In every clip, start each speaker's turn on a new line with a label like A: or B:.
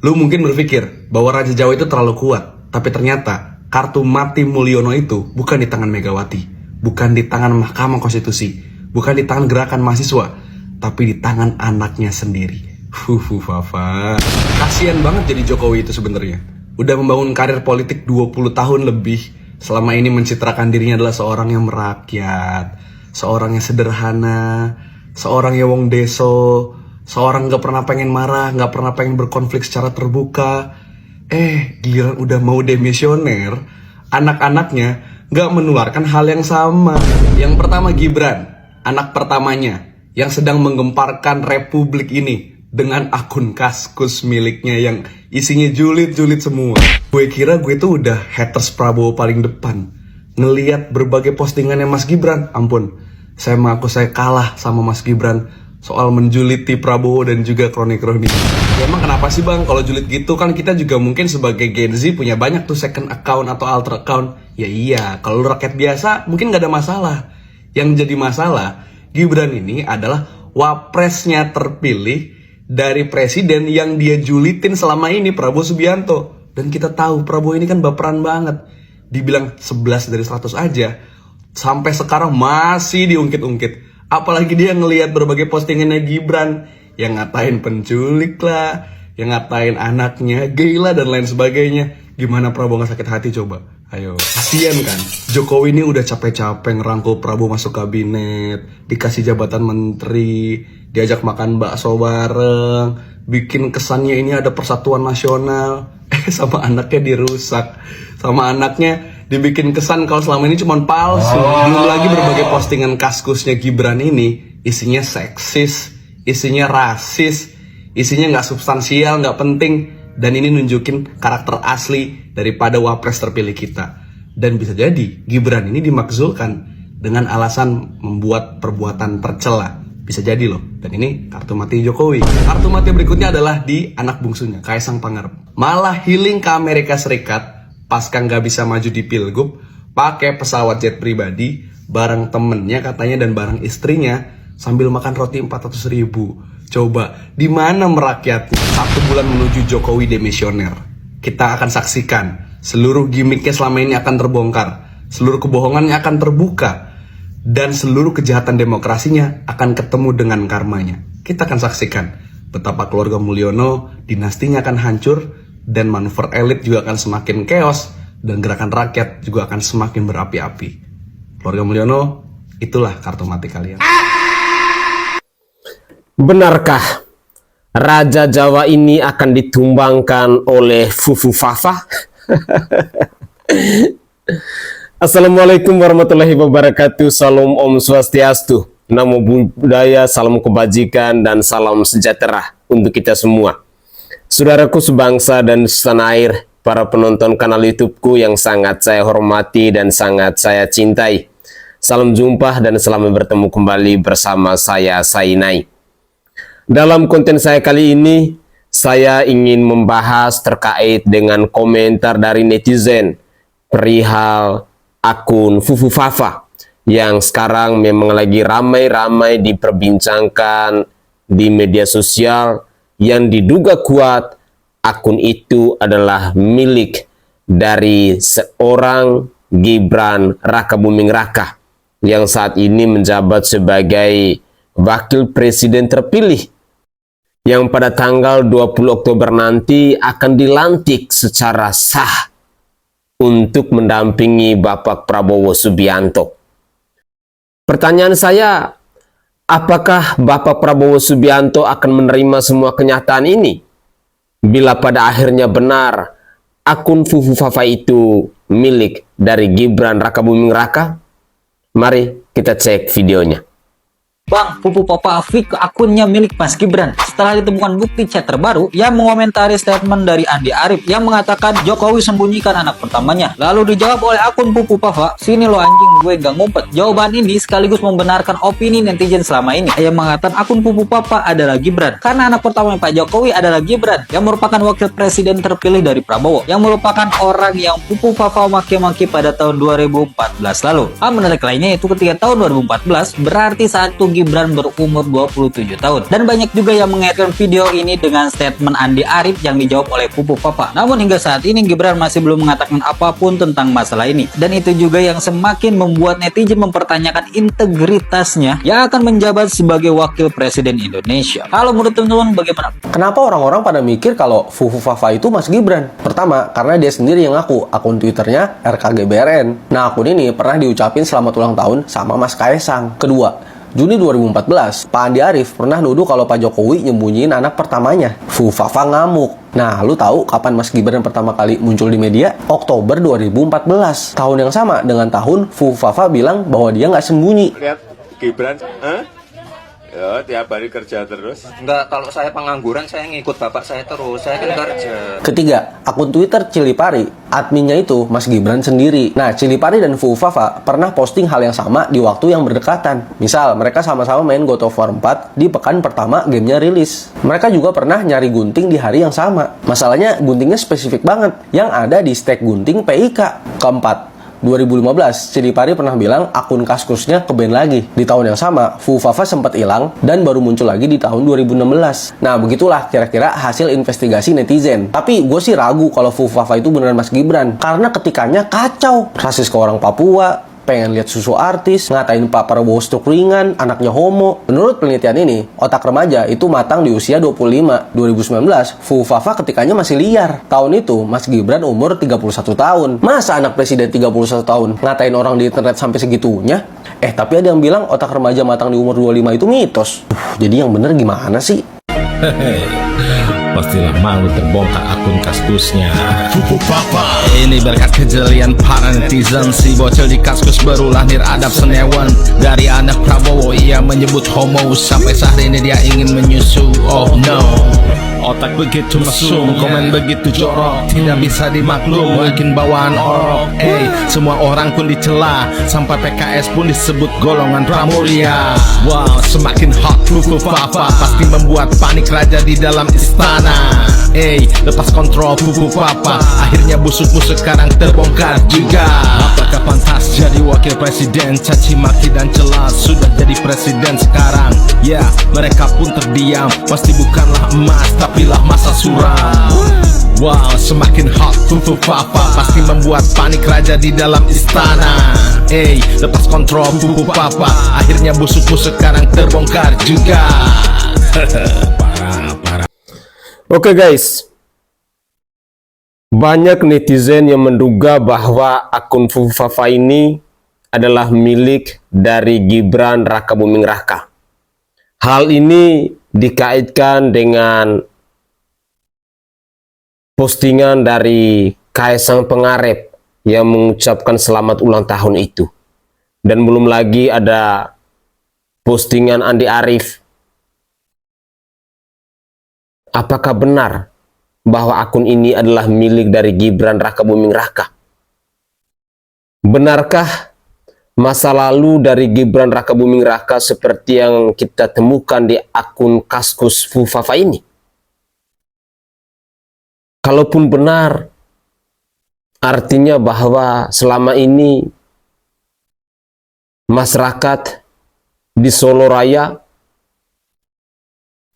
A: Lu mungkin berpikir bahwa Raja Jawa itu terlalu kuat, tapi ternyata kartu mati Mulyono itu bukan di tangan Megawati, bukan di tangan Mahkamah Konstitusi, bukan di tangan gerakan mahasiswa, tapi di tangan anaknya sendiri. Fafa. Kasian banget jadi Jokowi itu sebenarnya. Udah membangun karir politik 20 tahun lebih. Selama ini mencitrakan dirinya adalah seorang yang merakyat, seorang yang sederhana, seorang yang wong deso, seorang gak pernah pengen marah, gak pernah pengen berkonflik secara terbuka. Giliran udah mau demisioner, anak-anaknya gak menularkan hal yang sama. Yang pertama Gibran, anak pertamanya yang sedang menggemparkan republik ini dengan akun Kaskus miliknya yang isinya julid-julid semua. Gue kira gue tuh udah haters Prabowo paling depan. Ngeliat berbagai postingannya Mas Gibran, ampun, saya mengaku saya kalah sama Mas Gibran soal menjuliti Prabowo dan juga kroni-kroni. Ya emang kenapa sih bang, kalau julid gitu kan kita juga mungkin sebagai Gen Z punya banyak tuh second account atau alter account. Ya iya, kalau rakyat biasa mungkin gak ada masalah. Yang jadi masalah, Gibran ini adalah wapresnya terpilih dari presiden yang dia julitin selama ini, Prabowo Subianto. Dan kita tahu Prabowo ini kan baperan banget. Dibilang 11 dari 100 aja, sampai sekarang masih diungkit-ungkit. Apalagi dia ngelihat berbagai postingannya Gibran yang ngatain penculik lah, yang ngatain anaknya gay lah dan lain sebagainya. Gimana Prabowo gak sakit hati coba? Ayo, kasian kan? Jokowi ini udah capek-capek ngerangkul Prabowo masuk kabinet, dikasih jabatan menteri, diajak makan bakso bareng, bikin kesannya ini ada persatuan nasional. Sama anaknya dirusak, sama anaknya dibikin kesan kalau selama ini cuma palsu. Belum lagi berbagai postingan Kaskusnya Gibran ini isinya seksis, isinya rasis, isinya nggak substansial, nggak penting. Dan ini nunjukin karakter asli daripada wapres terpilih kita. Dan bisa jadi Gibran ini dimakzulkan dengan alasan membuat perbuatan tercela. Bisa jadi loh. Dan ini kartu mati Jokowi. Kartu mati berikutnya adalah di anak bungsunya, Kaisang Pangarep. Malah healing ke Amerika Serikat pasca nggak bisa maju di Pilgub, pakai pesawat jet pribadi bareng temennya katanya dan bareng istrinya sambil makan roti 400.000. Coba, di mana merakyatnya? 1 bulan menuju Jokowi demisioner. Kita akan saksikan seluruh gimmicknya selama ini akan terbongkar, seluruh kebohongannya akan terbuka, dan seluruh kejahatan demokrasinya akan ketemu dengan karmanya. Kita akan saksikan betapa keluarga Mulyono, dinastinya akan hancur, dan manuver elit juga akan semakin chaos, dan gerakan rakyat juga akan semakin berapi-api. Keluarga Mulyono, itulah kartu mati kalian.
B: Benarkah Raja Jawa ini akan ditumbangkan oleh Fufu Fafa? Assalamualaikum warahmatullahi wabarakatuh. Salam Om Swastiastu, Namo Buddhaya, salam kebajikan dan salam sejahtera untuk kita semua. Saudaraku sebangsa dan setanah air, para penonton kanal YouTubeku yang sangat saya hormati dan sangat saya cintai. Salam jumpa dan selamat bertemu kembali bersama saya Sainai. Dalam konten saya kali ini, saya ingin membahas terkait dengan komentar dari netizen perihal akun Fufu Fafa yang sekarang memang lagi ramai-ramai diperbincangkan di media sosial, yang diduga kuat akun itu adalah milik dari seorang Gibran Rakabuming Raka yang saat ini menjabat sebagai wakil presiden terpilih, yang pada tanggal 20 Oktober nanti akan dilantik secara sah untuk mendampingi Bapak Prabowo Subianto. Pertanyaan saya, apakah Bapak Prabowo Subianto akan menerima semua kenyataan ini? Bila pada akhirnya benar akun Fufu Fafa itu milik dari Gibran Rakabuming Raka? Mari kita cek videonya.
C: Bang, Fufu Fafa fake akunnya milik Mas Gibran setelah ditemukan bukti chat terbaru yang mengomentari statement dari Andi Arief yang mengatakan Jokowi sembunyikan anak pertamanya. Lalu dijawab oleh akun Fufu Fafa, "Sini lo anjing, gue gak ngumpet." Jawaban ini sekaligus membenarkan opini netizen selama ini yang mengatakan akun Fufu Fafa adalah Gibran karena anak pertama Pak Jokowi adalah Gibran yang merupakan wakil presiden terpilih dari Prabowo, yang merupakan orang yang Fufu Fafa maki-maki pada tahun 2014 lalu. Hal menarik lainnya itu ketika tahun 2014 berarti saat itu Gibran berumur 27 tahun. Dan banyak juga yang mengetik mengaitkan video ini dengan statement Andi Arief yang dijawab oleh Pupu Papa. Namun hingga saat ini Gibran masih belum mengatakan apapun tentang masalah ini. Dan itu juga yang semakin membuat netizen mempertanyakan integritasnya yang akan menjabat sebagai wakil presiden Indonesia. Kalau menurut teman-teman bagaimana?
D: Kenapa orang-orang pada mikir kalau Fufu Fafa itu Mas Gibran? Pertama, karena dia sendiri yang ngaku akun Twitternya RKGBRN. Nah, akun ini pernah diucapin selamat ulang tahun sama Mas Kaesang. Kedua, Juni 2014, Pak Andi Arief pernah nuduh kalau Pak Jokowi nyembunyiin anak pertamanya. Fufu Fafa ngamuk. Nah, lu tahu kapan Mas Gibran pertama kali muncul di media? Oktober 2014. Tahun yang sama dengan tahun Fufu Fafa bilang bahwa dia nggak sembunyi.
E: Lihat Gibran, ya tiap hari kerja terus.
F: Enggak, kalau saya pengangguran saya ngikut bapak saya terus, saya kan kerja.
D: Ketiga, akun Twitter Cilipari, adminnya itu Mas Gibran sendiri. Nah, Cilipari dan Fufu Fafa pernah posting hal yang sama di waktu yang berdekatan. Misal, mereka sama-sama main God of War 4 di pekan pertama gamenya rilis. Mereka juga pernah nyari gunting di hari yang sama. Masalahnya, guntingnya spesifik banget, yang ada di stack gunting PIK. Keempat, 2015, Cilipari pernah bilang akun Kaskusnya ke-ban lagi. Di tahun yang sama, Fufu Fafa sempat hilang dan baru muncul lagi di tahun 2016. Nah, begitulah kira-kira hasil investigasi netizen. Tapi gue sih ragu kalau Fufu Fafa itu beneran Mas Gibran. Karena ketikannya kacau. Rasis ke orang Papua, pengen lihat susu artis, ngatain Pak Prabowo stroke ringan, anaknya homo. Menurut penelitian ini, otak remaja itu matang di usia 25. 2019, Fufu Fafa ketikanya masih liar. Tahun itu, Mas Gibran umur 31 tahun. Masa anak presiden 31 tahun ngatain orang di internet sampai segitunya? Tapi ada yang bilang otak remaja matang di umur 25 itu mitos. Jadi yang bener gimana sih?
G: Pastilah malu terbongkar akun Kaskusnya. Fufu Papa. Ini berkat kejelian para netizen. Si bocil di Kaskus baru lahir adab senewan. Dari anak Prabowo ia menyebut homo. Sampai saat ini dia ingin menyusu. Oh no, otak begitu mesum, komen begitu jorok, tidak bisa dimaklum, mungkin bawaan orok. Semua orang pun dicela, sampai PKS pun disebut golongan pramuria. Wow, semakin hot Fufu Papa, pasti membuat panik raja di dalam istana. Lepas kontrol Fufu Papa, akhirnya busukmu sekarang terbongkar juga. Apakah pantas jadi wakil presiden? Caci maki dan celah, sudah jadi presiden sekarang. Ya, mereka pun terdiam, pasti bukanlah emas tapilah masa suram. Wow, semakin hot Fufu Papa, pasti membuat panik raja di dalam istana. Lepas kontrol Fufu Papa, akhirnya busukmu sekarang terbongkar juga. Parah.
B: Oke guys, banyak netizen yang menduga bahwa akun Fufu Fafa ini adalah milik dari Gibran Rakabuming Raka. Hal ini dikaitkan dengan postingan dari Kaesang Pengarep yang mengucapkan selamat ulang tahun itu. Dan belum lagi ada postingan Andi Arief. Apakah benar bahwa akun ini adalah milik dari Gibran Rakabuming Raka? Benarkah masa lalu dari Gibran Rakabuming Raka seperti yang kita temukan di akun Kaskus Fufu Fafa ini? Kalaupun benar, artinya bahwa selama ini masyarakat di Solo Raya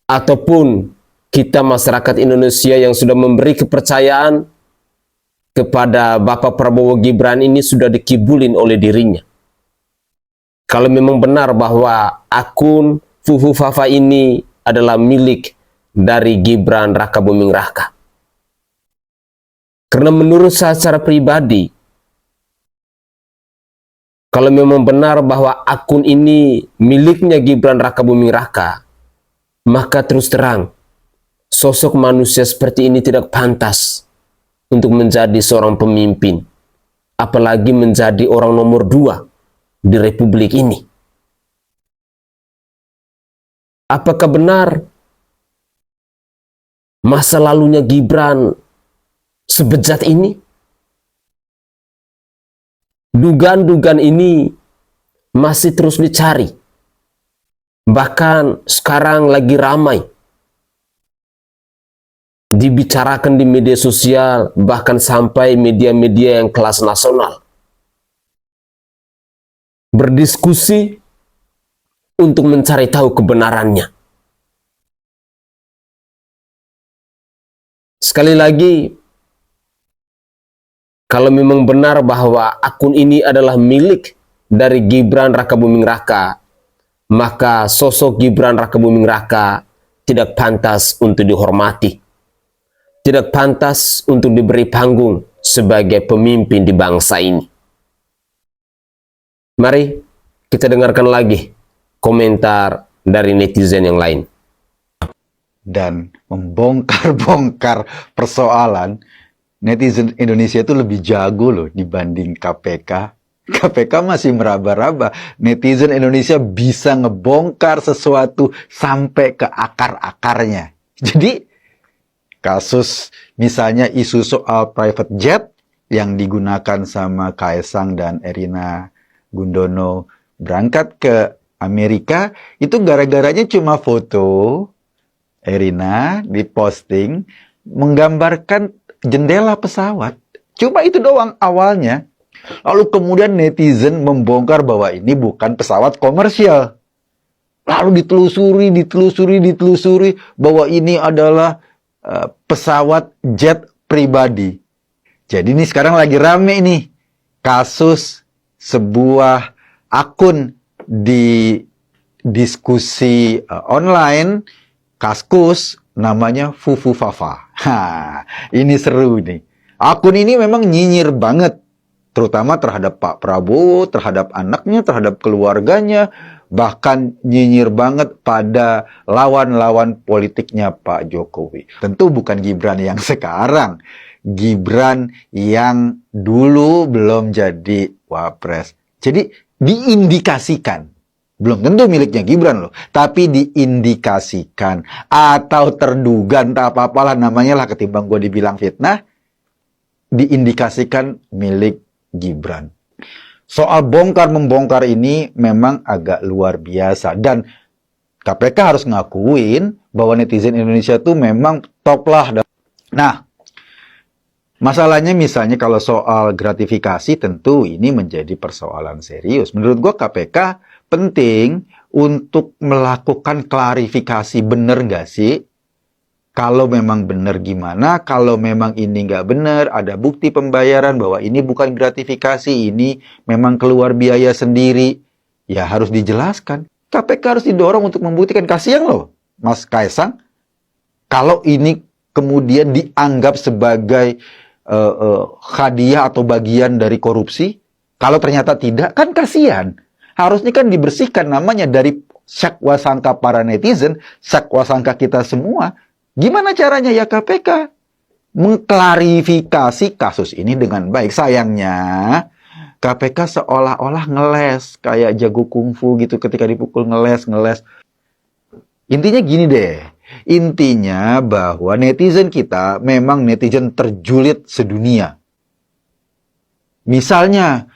B: ataupun kita masyarakat Indonesia yang sudah memberi kepercayaan kepada Bapak Prabowo Gibran ini sudah dikibulin oleh dirinya. Kalau memang benar bahwa akun Fufu Fafa ini adalah milik dari Gibran Rakabuming Raka. Karena menurut saya secara pribadi, kalau memang benar bahwa akun ini miliknya Gibran Rakabuming Raka, maka terus terang, sosok manusia seperti ini tidak pantas untuk menjadi seorang pemimpin, apalagi menjadi orang nomor 2 di Republik ini. Apakah benar masa lalunya Gibran sebejat ini? Dugaan-dugaan ini masih terus dicari. Bahkan sekarang lagi ramai dibicarakan di media sosial, bahkan sampai media-media yang kelas nasional berdiskusi untuk mencari tahu kebenarannya. Sekali lagi, kalau memang benar bahwa akun ini adalah milik dari Gibran Rakabuming Raka, maka sosok Gibran Rakabuming Raka tidak pantas untuk dihormati, tidak pantas untuk diberi panggung sebagai pemimpin di bangsa ini. Mari kita dengarkan lagi komentar dari netizen yang lain.
H: Dan membongkar-bongkar persoalan, netizen Indonesia itu lebih jago loh dibanding KPK. KPK masih meraba-raba. Netizen Indonesia bisa ngebongkar sesuatu sampai ke akar-akarnya. Jadi, kasus misalnya isu soal private jet yang digunakan sama Kaesang dan Erina Gundono berangkat ke Amerika, itu gara-garanya cuma foto Erina diposting menggambarkan jendela pesawat. Cuma itu doang awalnya. Lalu kemudian netizen membongkar bahwa ini bukan pesawat komersial. Lalu ditelusuri bahwa ini adalah pesawat jet pribadi. Jadi ini sekarang lagi rame nih kasus sebuah akun di diskusi online Kaskus namanya Fufu Fafa. Ini seru nih. Akun ini memang nyinyir banget, terutama terhadap Pak Prabowo, terhadap anaknya, terhadap keluarganya, bahkan nyinyir banget pada lawan-lawan politiknya Pak Jokowi. Tentu bukan Gibran yang sekarang, Gibran yang dulu belum jadi wapres. Jadi diindikasikan, belum tentu miliknya Gibran loh, tapi diindikasikan atau terduga, entah apa-apalah namanya lah, ketimbang gue dibilang fitnah, diindikasikan milik Gibran. Soal bongkar-membongkar ini memang agak luar biasa, dan KPK harus ngakuin bahwa netizen Indonesia tuh memang top lah. Nah, masalahnya misalnya kalau soal gratifikasi, tentu ini menjadi persoalan serius. Menurut gue KPK penting untuk melakukan klarifikasi, bener nggak sih? Kalau memang benar gimana, kalau memang ini nggak benar, ada bukti pembayaran bahwa ini bukan gratifikasi, ini memang keluar biaya sendiri, ya harus dijelaskan. KPK harus didorong untuk membuktikan. Kasihan loh Mas Kaesang, kalau ini kemudian dianggap sebagai hadiah atau bagian dari korupsi, kalau ternyata tidak, kan kasihan. Harusnya kan dibersihkan namanya dari sangka para netizen, sangka kita semua. Gimana caranya ya KPK mengklarifikasi kasus ini dengan baik? Sayangnya KPK seolah-olah ngeles, kayak jago kungfu gitu, ketika dipukul ngeles. Intinya gini deh, intinya bahwa netizen kita memang netizen terjulit sedunia. Misalnya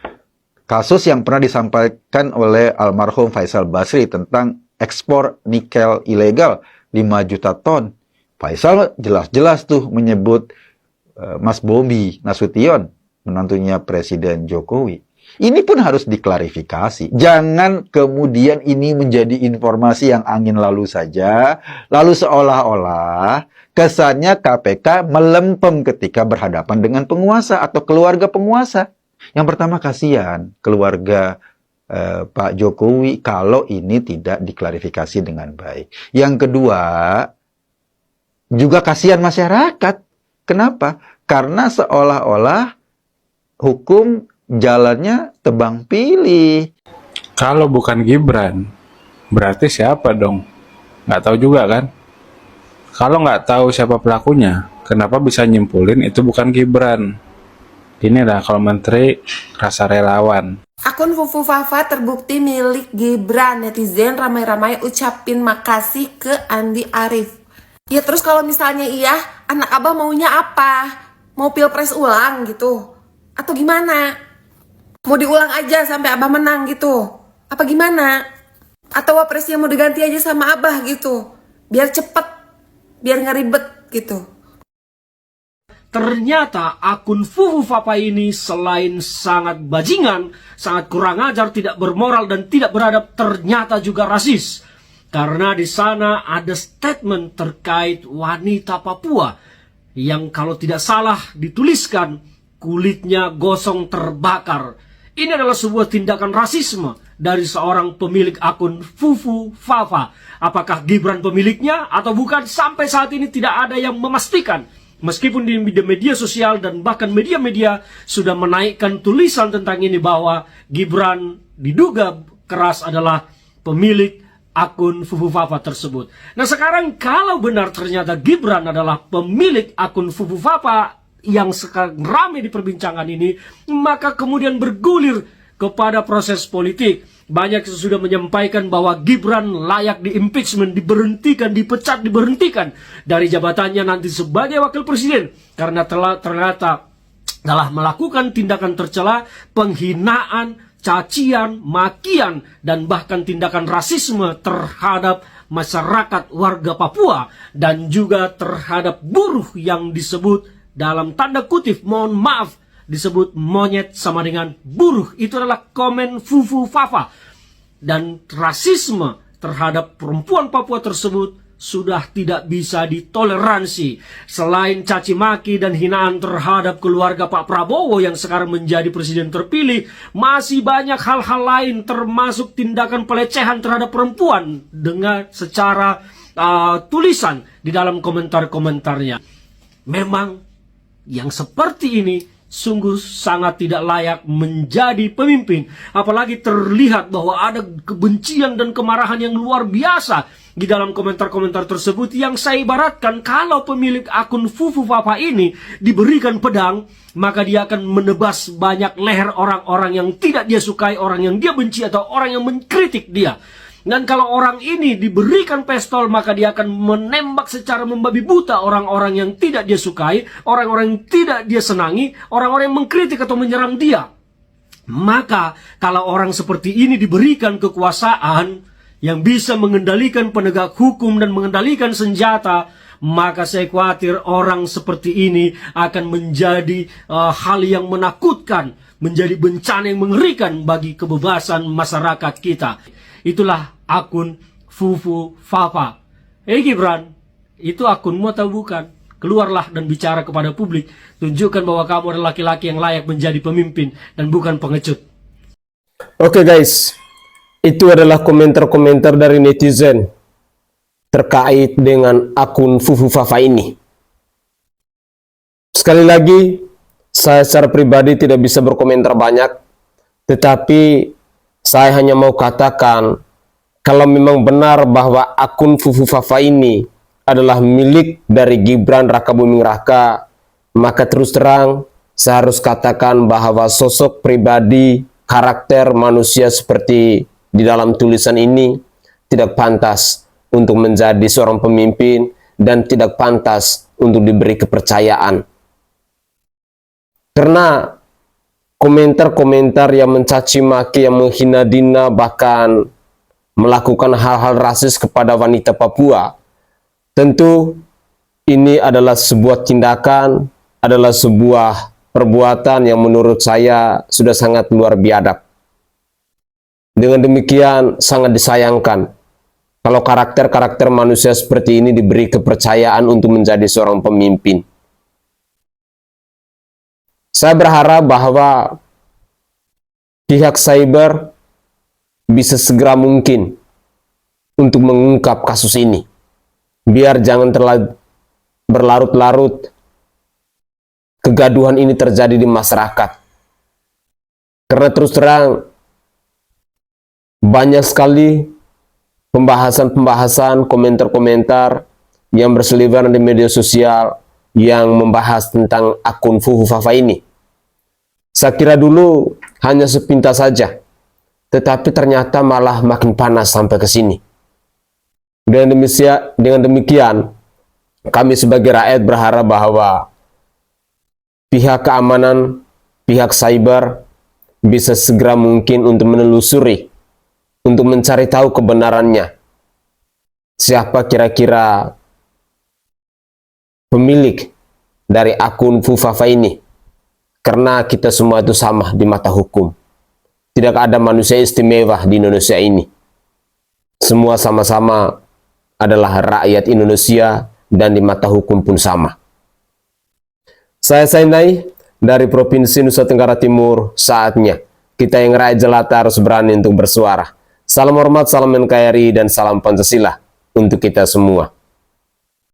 H: kasus yang pernah disampaikan oleh almarhum Faisal Basri tentang ekspor nikel ilegal 5 juta ton. Faisal jelas-jelas tuh menyebut Mas Bobi Nasution, menantunya Presiden Jokowi. Ini pun harus diklarifikasi. Jangan kemudian ini menjadi informasi yang angin lalu saja, lalu seolah-olah kesannya KPK melempem ketika berhadapan dengan penguasa atau keluarga penguasa. Yang pertama, kasihan keluarga Pak Jokowi kalau ini tidak diklarifikasi dengan baik. Yang kedua, juga kasihan masyarakat. Kenapa? Karena seolah-olah hukum jalannya tebang pilih.
I: Kalau bukan Gibran, berarti siapa dong? Nggak tahu juga kan? Kalau nggak tahu siapa pelakunya, kenapa bisa nyimpulin itu bukan Gibran? Inilah kalau menteri rasa relawan.
J: Akun Fufu Fafa terbukti milik Gibran. Netizen ramai-ramai ucapin makasih ke Andi Arief. Ya terus kalau misalnya iya, anak abah maunya apa? Mau pilpres ulang gitu? Atau gimana? Mau diulang aja sampai abah menang gitu? Apa gimana? Atau wapresnya mau diganti aja sama abah gitu? Biar cepet, biar nggak ribet gitu.
K: Ternyata akun Fufu Fafa ini selain sangat bajingan, sangat kurang ajar, tidak bermoral dan tidak beradab, ternyata juga rasis. Karena di sana ada statement terkait wanita Papua yang kalau tidak salah dituliskan kulitnya gosong terbakar. Ini adalah sebuah tindakan rasisme dari seorang pemilik akun Fufu Fafa. Apakah Gibran pemiliknya atau bukan? Sampai saat ini tidak ada yang memastikan. Meskipun di media sosial dan bahkan media-media sudah menaikkan tulisan tentang ini bahwa Gibran diduga keras adalah pemilik akun Fufu Fafa tersebut. Nah sekarang kalau benar ternyata Gibran adalah pemilik akun Fufu Fafa yang sekarang ramai diperbincangkan ini, maka kemudian bergulir kepada proses politik. Banyak yang sudah menyampaikan bahwa Gibran layak di-impeachment, diberhentikan, dipecat, diberhentikan dari jabatannya nanti sebagai wakil presiden karena ternyata telah melakukan tindakan tercela, penghinaan, cacian, makian, dan bahkan tindakan rasisme terhadap masyarakat warga Papua dan juga terhadap buruh yang disebut dalam tanda kutip, mohon maaf, disebut monyet sama dengan buruh. Itu adalah komen Fufu Fafa. Dan rasisme terhadap perempuan Papua tersebut sudah tidak bisa ditoleransi. Selain caci maki dan hinaan terhadap keluarga Pak Prabowo yang sekarang menjadi presiden terpilih, masih banyak hal-hal lain termasuk tindakan pelecehan terhadap perempuan dengan secara tulisan di dalam komentar-komentarnya. Memang yang seperti ini sungguh sangat tidak layak menjadi pemimpin. Apalagi terlihat bahwa ada kebencian dan kemarahan yang luar biasa di dalam komentar-komentar tersebut, yang saya ibaratkan kalau pemilik akun Fufu Fafa ini diberikan pedang, maka dia akan menebas banyak leher orang-orang yang tidak dia sukai, orang yang dia benci, atau orang yang mengkritik dia. Dan kalau orang ini diberikan pistol, maka dia akan menembak secara membabi buta orang-orang yang tidak dia sukai, orang-orang yang tidak dia senangi, orang-orang yang mengkritik atau menyerang dia. Maka kalau orang seperti ini diberikan kekuasaan yang bisa mengendalikan penegak hukum dan mengendalikan senjata, maka saya khawatir orang seperti ini akan menjadi hal yang menakutkan, menjadi bencana yang mengerikan bagi kebebasan masyarakat kita. Itulah akun Fufu Fafa. Gibran, itu akunmu atau bukan? Keluarlah dan bicara kepada publik. Tunjukkan bahwa kamu adalah laki-laki yang layak menjadi pemimpin dan bukan pengecut.
B: Oke guys, itu adalah komentar-komentar dari netizen terkait dengan akun Fufu Fafa ini. Sekali lagi, saya secara pribadi tidak bisa berkomentar banyak, tetapi saya hanya mau katakan, kalau memang benar bahwa akun Fufu Fafa ini adalah milik dari Gibran Rakabuming Raka, maka terus terang saya harus katakan bahwa sosok pribadi, karakter manusia seperti di dalam tulisan ini tidak pantas untuk menjadi seorang pemimpin dan tidak pantas untuk diberi kepercayaan. Karena komentar-komentar yang mencaci maki, yang menghina Dina, bahkan melakukan hal-hal rasis kepada wanita Papua, tentu ini adalah sebuah tindakan, adalah sebuah perbuatan yang menurut saya sudah sangat luar biadab. Dengan demikian sangat disayangkan kalau karakter-karakter manusia seperti ini diberi kepercayaan untuk menjadi seorang pemimpin. Saya berharap bahwa pihak cyber bisa segera mungkin untuk mengungkap kasus ini, biar jangan terlalu berlarut-larut kegaduhan ini terjadi di masyarakat. Karena terus terang banyak sekali pembahasan-pembahasan, komentar-komentar yang berseliweran di media sosial yang membahas tentang akun Fufu Fafa ini. Saya kira dulu hanya sepintas saja, tetapi ternyata malah makin panas sampai ke sini. Dengan demikian, kami sebagai rakyat berharap bahwa pihak keamanan, pihak cyber bisa segera mungkin untuk menelusuri, untuk mencari tahu kebenarannya. Siapa kira-kira pemilik dari akun Fufu Fafa ini? Karena kita semua itu sama di mata hukum. Tidak ada manusia istimewa di Indonesia ini. Semua sama-sama adalah rakyat Indonesia dan di mata hukum pun sama. Saya Sainai dari Provinsi Nusa Tenggara Timur. Saatnya kita yang rakyat jelata harus berani untuk bersuara. Salam hormat, salam NKRI, dan salam Pancasila untuk kita semua.